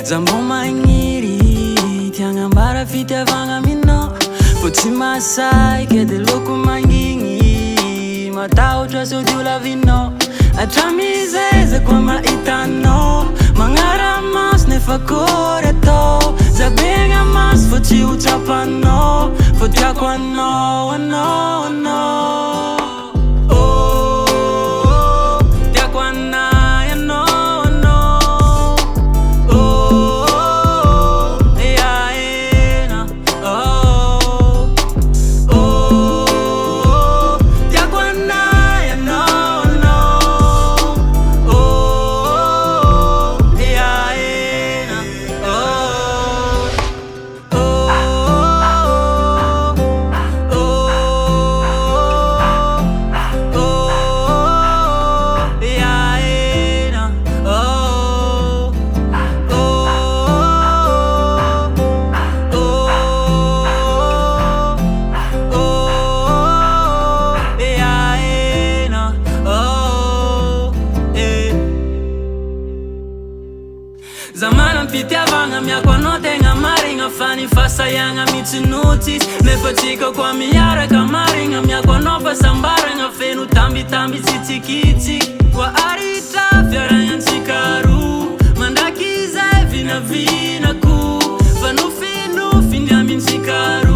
Zambo magniry tiagnambara fitiavagna aminao fô tsy masay ke de loko mangigny matahotra sao dio lavinao atramizezako mahitanao magnara-maso nefa kory atao zabegna maso fô tsy ho tsapanao fô tiako anao anao anao tiako anay anao anao eaena tiako anay anao anao eaena Zamana mpitiavagna miako anao tegna marigna fa ny fasayagna mitsinotsisy nefa tsika koa miaraka marigna miako anao fa sambaragna feno tambitamby tsitsikitsiky koa aritra fiaragnantsika roa mandraky izay vinavinako fa nofinofiny amintsika roa